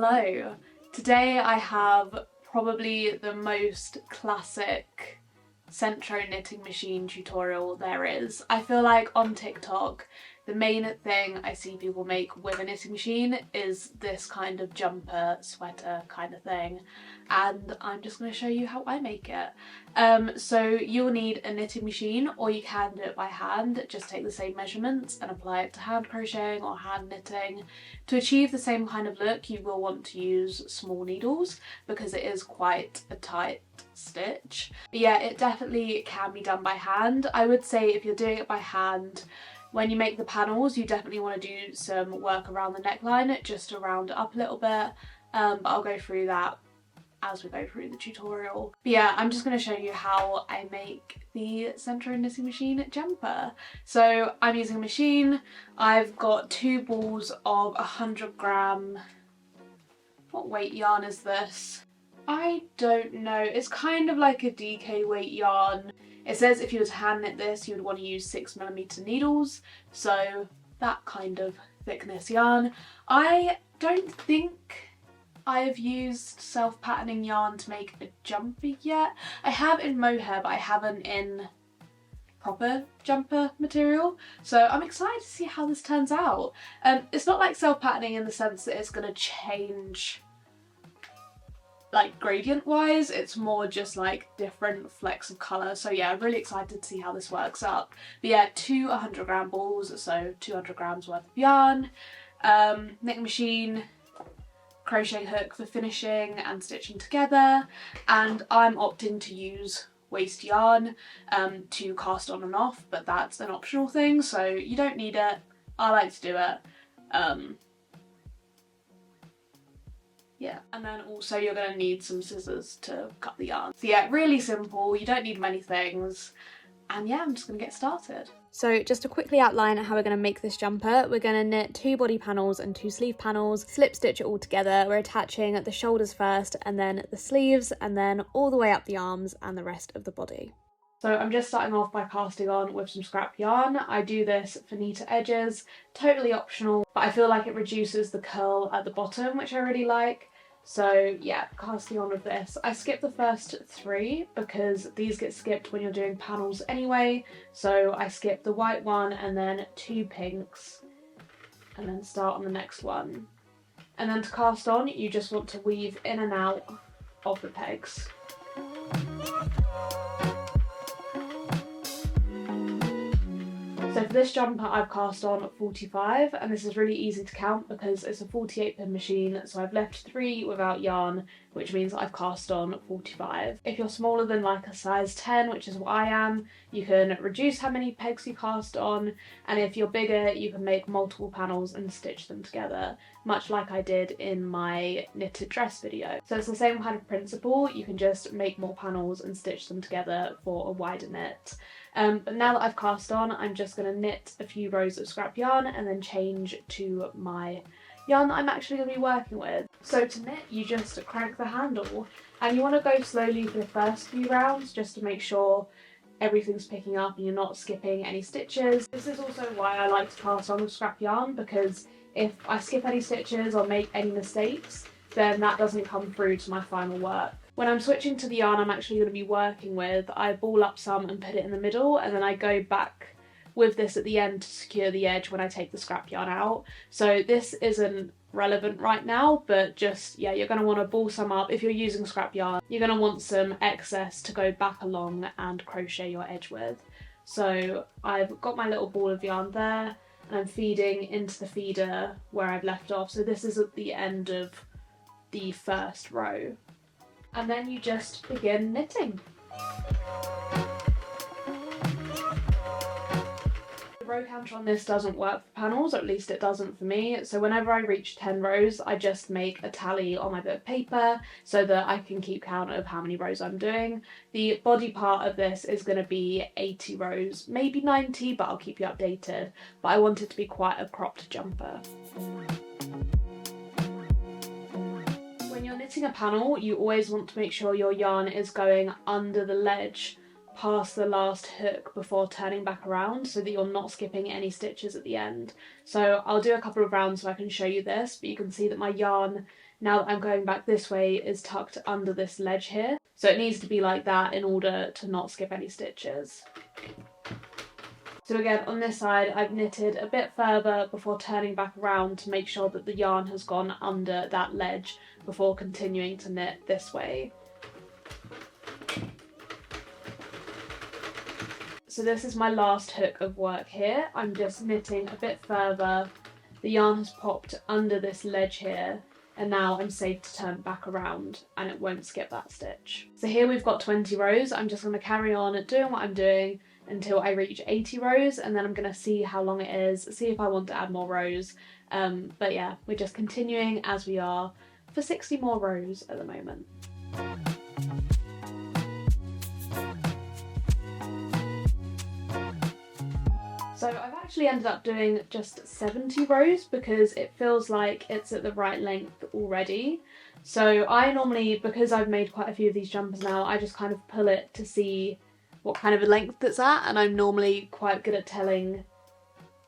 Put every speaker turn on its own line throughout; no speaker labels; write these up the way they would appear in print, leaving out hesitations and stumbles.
Hello! Today I have probably the most classic sentro knitting machine tutorial there is. I feel like on TikTok the main thing I see people make with a knitting machine is this kind of jumper, sweater kind of thing, and I'm just going to show you how I make it. So you'll need a knitting machine, or you can do it by hand. Just take the same measurements and apply it to hand crocheting or hand knitting. To achieve the same kind of look you will want to use small needles because it is quite a tight stitch. But yeah, it definitely can be done by hand. I would say if you're doing it by hand, when you make the panels you definitely want to do some work around the neckline just to round it up a little bit, but I'll go through that as we go through the tutorial. But yeah, I'm just going to show you how I make the sentro knitting machine jumper. So I'm using a machine. I've got 2 balls of 100 g, what weight yarn is this? I don't know, it's kind of like a DK weight yarn. It says if you were to hand knit this you would want to use 6mm needles, so that kind of thickness yarn. I don't think I've used self-patterning yarn to make a jumper yet. I have in mohair but I haven't in proper jumper material, so I'm excited to see how this turns out. It's not like self-patterning in the sense that it's going to change like gradient wise, it's more just like different flecks of colour. So yeah, I'm really excited to see how this works up. But yeah, 2 100 g balls, so 200 g worth of yarn, knitting machine, crochet hook for finishing and stitching together, and I'm opting to use waste yarn to cast on and off, but that's an optional thing, so you don't need it. I like to do it. Yeah, and then also you're going to need some scissors to cut the yarn. So yeah, really simple, you don't need many things, and yeah, I'm just going to get started.
So just to quickly outline how we're going to make this jumper, we're going to knit 2 body panels and 2 sleeve panels, slip stitch it all together. We're attaching the shoulders first and then the sleeves and then all the way up the arms and the rest of the body.
So I'm just starting off by casting on with some scrap yarn. I do this for neater edges, totally optional, but I feel like it reduces the curl at the bottom, which I really like. So yeah, casting on with this. I skipped the first 3 because these get skipped when you're doing panels anyway. So I skipped the white one and then 2 pinks and then start on the next one. And then to cast on, you just want to weave in and out of the pegs. So for this jumper I've cast on 45, and this is really easy to count because it's a 48 pin machine, so I've left 3 without yarn, which means I've cast on 45. If you're smaller than like a size 10, which is what I am, you can reduce how many pegs you cast on, and if you're bigger you can make multiple panels and stitch them together, much like I did in my knitted dress video. So it's the same kind of principle, you can just make more panels and stitch them together for a wider knit. But now that I've cast on, I'm just going to knit a few rows of scrap yarn and then change to my yarn that I'm actually going to be working with. So to knit, you just crank the handle, and you want to go slowly for the first few rounds just to make sure everything's picking up and you're not skipping any stitches. This is also why I like to cast on with scrap yarn, because if I skip any stitches or make any mistakes, then that doesn't come through to my final work. When I'm switching to the yarn I'm actually going to be working with, I ball up some and put it in the middle, and then I go back with this at the end to secure the edge when I take the scrap yarn out. So this isn't relevant right now, but just, yeah, you're going to want to ball some up. If you're using scrap yarn, you're going to want some excess to go back along and crochet your edge with. So I've got my little ball of yarn there, and I'm feeding into the feeder where I've left off. So this is at the end of the first row. And then you just begin knitting. The row counter on this doesn't work for panels, or at least it doesn't for me, so whenever I reach 10 rows I just make a tally on my bit of paper so that I can keep count of how many rows I'm doing. The body part of this is going to be 80 rows, maybe 90, but I'll keep you updated, but I want it to be quite a cropped jumper. When you're knitting a panel, you always want to make sure your yarn is going under the ledge past the last hook before turning back around so that you're not skipping any stitches at the end. So I'll do a couple of rounds so I can show you this, but you can see that my yarn now that I'm going back this way, is tucked under this ledge here. So it needs to be like that in order to not skip any stitches. So again, on this side, I've knitted a bit further before turning back around to make sure that the yarn has gone under that ledge before continuing to knit this way. So this is my last hook of work here. I'm just knitting a bit further. The yarn has popped under this ledge here, and now I'm safe to turn it back around and it won't skip that stitch. So here we've got 20 rows. I'm just going to carry on doing what I'm doing until I reach 80 rows, and then I'm going to see how long it is, see if I want to add more rows. But yeah, we're just continuing as we are for 60 more rows at the moment. So I've actually ended up doing just 70 rows because it feels like it's at the right length already. So I normally, because I've made quite a few of these jumpers now, I just kind of pull it to see what kind of a length it's at, and I'm normally quite good at telling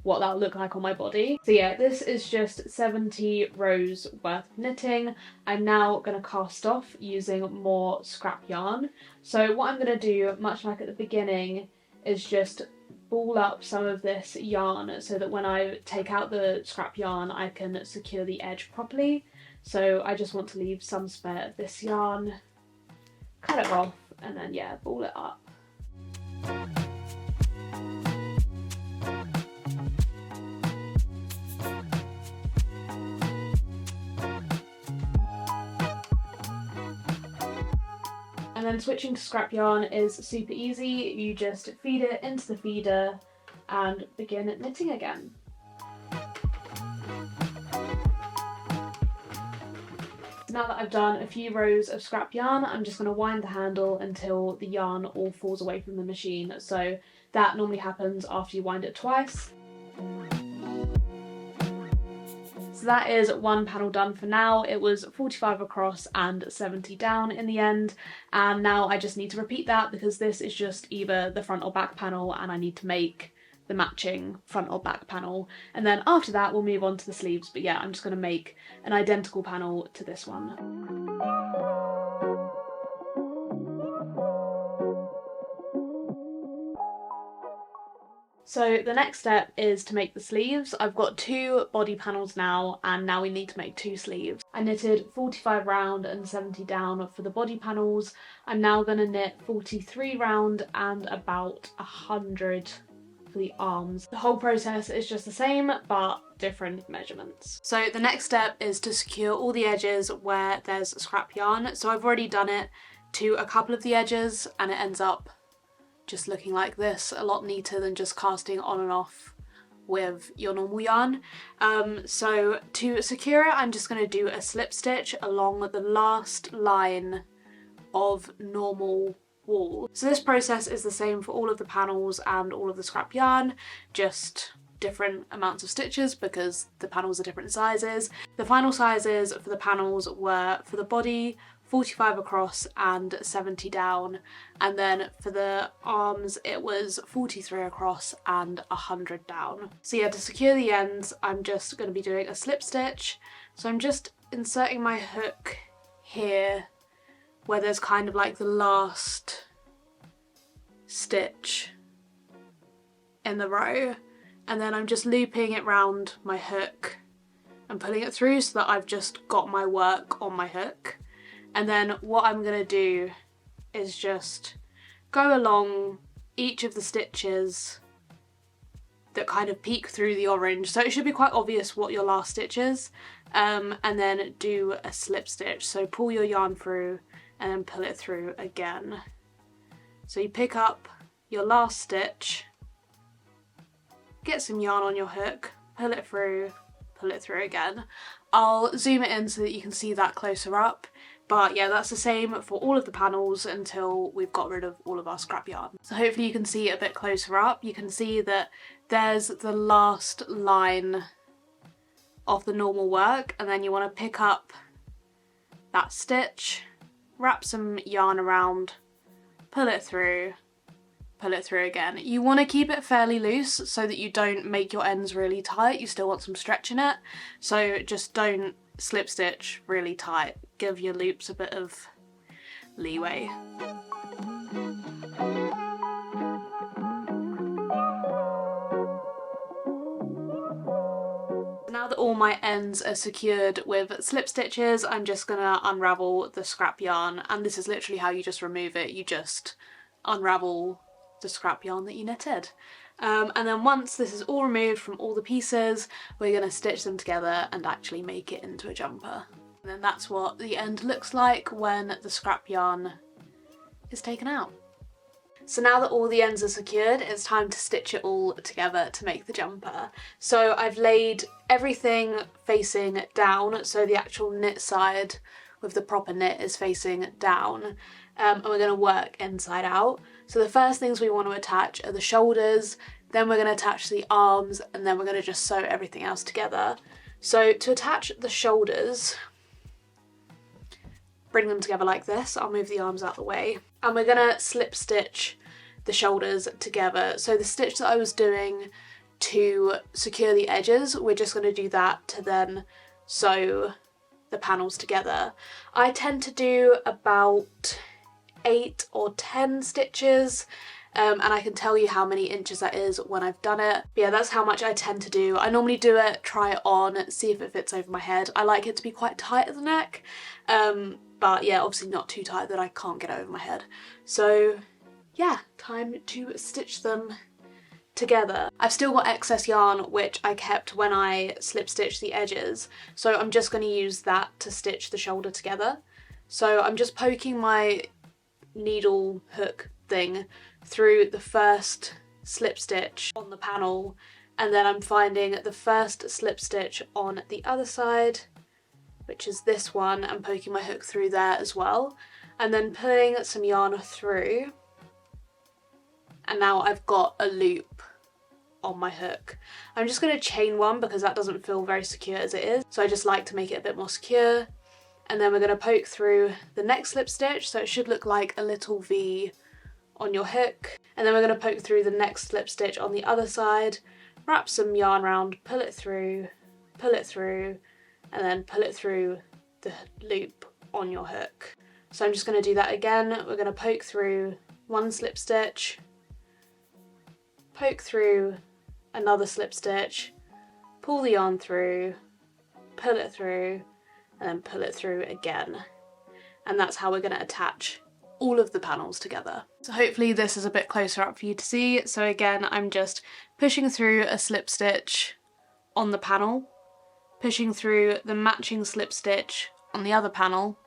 what that'll look like on my body. So yeah, this is just 70 rows worth of knitting. I'm now going to cast off using more scrap yarn. So what I'm going to do, much like at the beginning, is just ball up some of this yarn so that when I take out the scrap yarn I can secure the edge properly. So I just want to leave some spare of this yarn, cut it off, and then yeah, ball it up. And then switching to scrap yarn is super easy. You just feed it into the feeder and begin knitting again. So now that I've done a few rows of scrap yarn, I'm just going to wind the handle until the yarn all falls away from the machine. So that normally happens after you wind it twice. So that is one panel done for now. It was 45 across and 70 down in the end, and now I just need to repeat that because this is just either the front or back panel and I need to make the matching front or back panel, and then after that we'll move on to the sleeves. But yeah, I'm just going to make an identical panel to this one. So the next step is to make the sleeves. I've got 2 body panels now, and now we need to make 2 sleeves. I knitted 45 round and 70 down for the body panels. I'm now going to knit 43 round and about 100 for the arms. The whole process is just the same but different measurements. So the next step is to secure all the edges where there's scrap yarn. So I've already done it to a couple of the edges and it ends up just looking like this, a lot neater than just casting on and off with your normal yarn. So to secure it, I'm just going to do a slip stitch along the last line of normal wool. So this process is the same for all of the panels and all of the scrap yarn, just different amounts of stitches because the panels are different sizes. The final sizes for the panels were, for the body, 45 across and 70 down, and then for the arms it was 43 across and 100 down. So yeah, to secure the ends I'm just going to be doing a slip stitch. So I'm just inserting my hook here where there's kind of like the last stitch in the row, and then I'm just looping it round my hook and pulling it through so that I've just got my work on my hook. And then what I'm going to do is just go along each of the stitches that kind of peek through the orange. So it should be quite obvious what your last stitch is. And then do a slip stitch. So pull your yarn through and then pull it through again. So you pick up your last stitch, get some yarn on your hook, pull it through again. I'll zoom it in so that you can see that closer up. But yeah, that's the same for all of the panels until we've got rid of all of our scrap yarn. So hopefully you can see it a bit closer up. You can see that there's the last line of the normal work, and then you want to pick up that stitch, wrap some yarn around, pull it through again. You want to keep it fairly loose so that you don't make your ends really tight. You still want some stretch in it, so just don't slip stitch really tight. Give your loops a bit of leeway. Now that all my ends are secured with slip stitches, I'm just gonna unravel the scrap yarn, and this is literally how you just remove it. You just unravel the scrap yarn that you knitted. And then once this is all removed from all the pieces, we're gonna stitch them together and actually make it into a jumper. And then that's what the end looks like when the scrap yarn is taken out. So now that all the ends are secured, it's time to stitch it all together to make the jumper. So I've laid everything facing down, so the actual knit side with the proper knit is facing down, and we're going to work inside out. So the first things we want to attach are the shoulders, then we're going to attach the arms, and then we're going to just sew everything else together. So to attach the shoulders, bring them together like this. I'll move the arms out of the way. And we're gonna slip stitch the shoulders together. So the stitch that I was doing to secure the edges, we're just gonna do that to then sew the panels together. I tend to do about 8 or 10 stitches, and I can tell you how many inches that is when I've done it. But yeah, that's how much I tend to do. I normally do it, try it on, see if it fits over my head. I like it to be quite tight at the neck, but yeah, obviously not too tight that I can't get over my head. So yeah, time to stitch them together. I've still got excess yarn which I kept when I slip stitched the edges, so I'm just going to use that to stitch the shoulder together. So I'm just poking my needle hook thing through the first slip stitch on the panel, and then I'm finding the first slip stitch on the other side, which is this one, and poking my hook through there as well, and then pulling some yarn through, and now I've got a loop on my hook. I'm just going to chain one because that doesn't feel very secure as it is, so I just like to make it a bit more secure. And then we're going to poke through the next slip stitch, so it should look like a little V on your hook, and then we're going to poke through the next slip stitch on the other side, wrap some yarn around, pull it through, and then pull it through the loop on your hook. So I'm just going to do that again. We're going to poke through one slip stitch, poke through another slip stitch, pull the yarn through, pull it through, and then pull it through again. And that's how we're going to attach all of the panels together. So hopefully this is a bit closer up for you to see. So again, I'm just pushing through a slip stitch on the panel, pushing through the matching slip stitch on the other panel,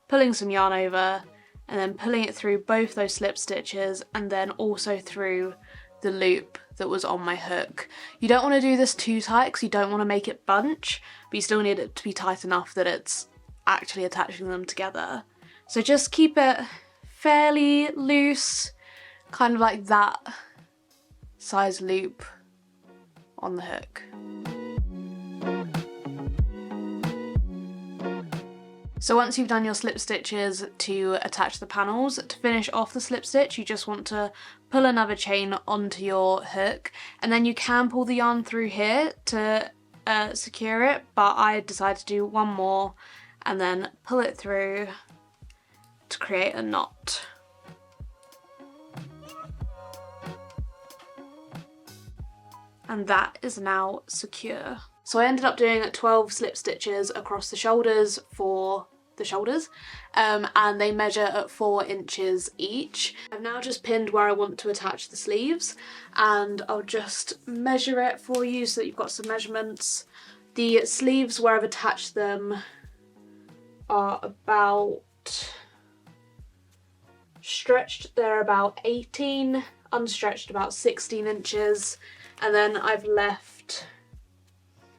pulling some yarn over, and then pulling it through both those slip stitches, and then also through the loop that was on my hook. You don't want to do this too tight because you don't want to make it bunch, but you still need it to be tight enough that it's actually attaching them together. So just keep it fairly loose, kind of like that size loop on the hook. So once you've done your slip stitches to attach the panels, to finish off the slip stitch you just want to pull another chain onto your hook, and then you can pull the yarn through here to secure it, but I decided to do one more and then pull it through to create a knot. And that is now secure. So I ended up doing 12 slip stitches across the shoulders for the shoulders, and they measure at 4 inches each. I've now just pinned where I want to attach the sleeves, and I'll just measure it for you so that you've got some measurements. The sleeves where I've attached them are about stretched, they're about 18, unstretched about 16 inches, and then I've left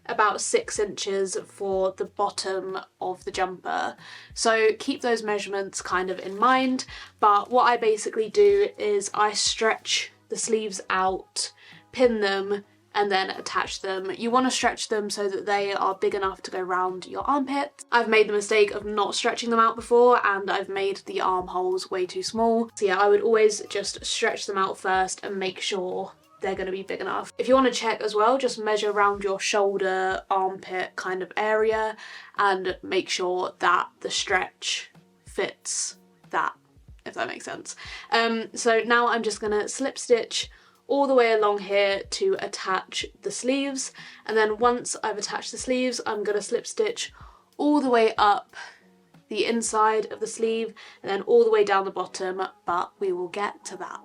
about 6 inches for the bottom of the jumper. So keep those measurements kind of in mind, but what I basically do is I stretch the sleeves out, pin them, and then attach them. You want to stretch them so that they are big enough to go round your armpits. I've made the mistake of not stretching them out before, and I've made the armholes way too small. So yeah, I would always just stretch them out first and make sure they're going to be big enough. If you want to check as well, just measure around your shoulder, armpit kind of area and make sure that the stretch fits that, if that makes sense. So now I'm just going to slip stitch all the way along here to attach the sleeves, and then once I've attached the sleeves I'm going to slip stitch all the way up the inside of the sleeve and then all the way down the bottom, but we will get to that.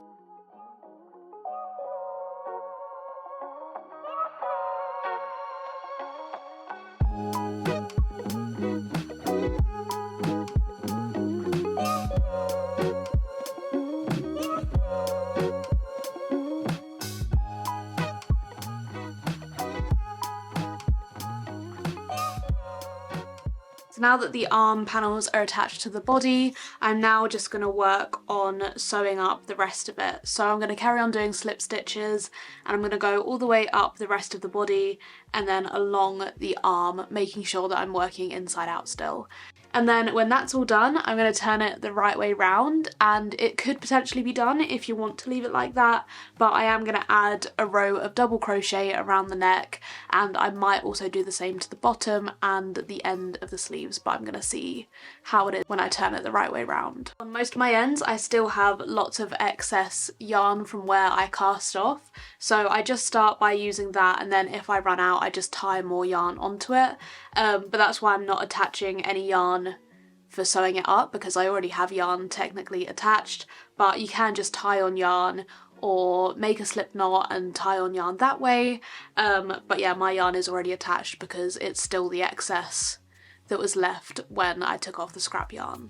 Now that the arm panels are attached to the body, I'm now just going to work on sewing up the rest of it. So I'm going to carry on doing slip stitches and I'm going to go all the way up the rest of the body and then along the arm, making sure that I'm working inside out still. And then when that's all done, I'm going to turn it the right way round, and it could potentially be done if you want to leave it like that, but I am going to add a row of double crochet around the neck, and I might also do the same to the bottom and the end of the sleeves, but I'm going to see how it is when I turn it the right way round. On most of my ends I still have lots of excess yarn from where I cast off, so I just start by using that, and then if I run out I just tie more yarn onto it, but that's why I'm not attaching any yarn for sewing it up, because I already have yarn technically attached, but you can just tie on yarn or make a slip knot and tie on yarn that way, but yeah, my yarn is already attached because it's still the excess that was left when I took off the scrap yarn.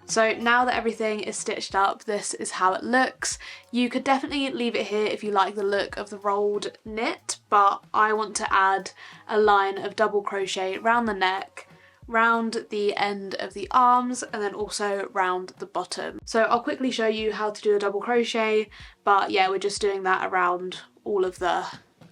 So now that everything is stitched up, this is how it looks. You could definitely leave it here if you like the look of the rolled knit, but I want to add a line of double crochet around the neck, round the end of the arms, and then also round the bottom. So I'll quickly show you how to do a double crochet, but yeah, we're just doing that around all of the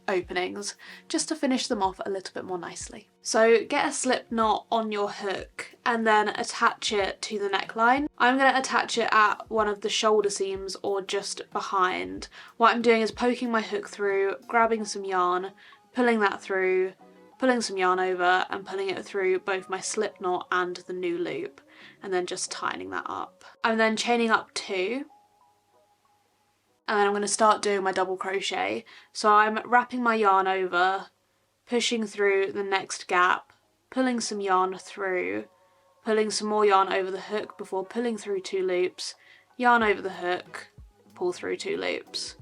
openings just to finish them off a little bit more nicely. So get a slip knot on your hook and then attach it to the neckline. I'm going to attach it at one of the shoulder seams or just behind. What I'm doing is poking my hook through, grabbing some yarn, pulling that through, pulling some yarn over and pulling it through both my slip knot and the new loop, and then just tightening that up. I'm then chaining up 2. And then I'm going to start doing my double crochet. So I'm wrapping my yarn over, pushing through the next gap, pulling some yarn through, pulling some more yarn over the hook before pulling through 2 loops, yarn over the hook, pull through 2 loops.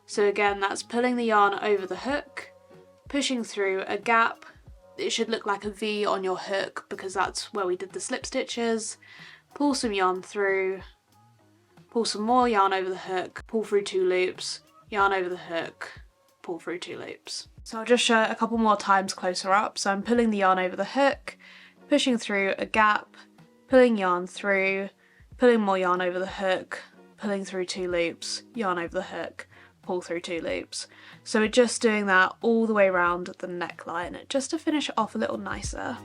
So again, that's pulling the yarn over the hook, pushing through a gap. It should look like a V on your hook because that's where we did the slip stitches, pull some yarn through, pull some more yarn over the hook, pull through 2 loops, yarn over the hook, pull through 2 loops. So I'll just show it a couple more times closer up. So I'm pulling the yarn over the hook, pushing through a gap, pulling yarn through, pulling more yarn over the hook, pulling through 2 loops, yarn over the hook, pull through 2 loops. So we're just doing that all the way around the neckline just to finish it off a little nicer.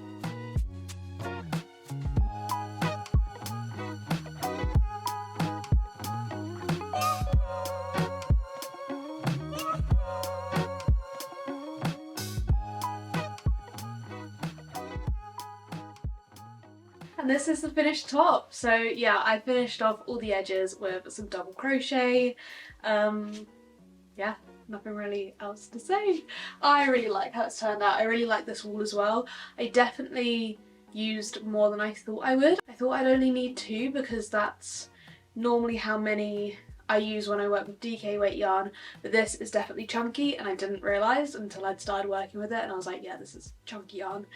And this is the finished top. So yeah, I finished off all the edges with some double crochet. Yeah, nothing really else to say. I really like how it's turned out. I really like this wool as well. I definitely used more than I thought I would. I thought I'd only need 2 because that's normally how many I use when I work with DK weight yarn, but this is definitely chunky and I didn't realise until I'd started working with it, and I was like, yeah, this is chunky yarn.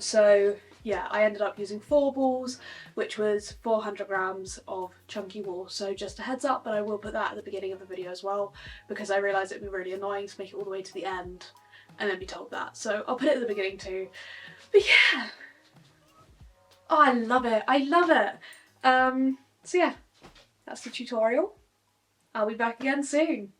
So yeah, I ended up using 4 balls, which was 400 grams of chunky wool. So just a heads up, but I will put that at the beginning of the video as well, because I realised it'd be really annoying to make it all the way to the end and then be told that. So I'll put it at the beginning too. But yeah, oh, I love it. I love it. So yeah, that's the tutorial. I'll be back again soon.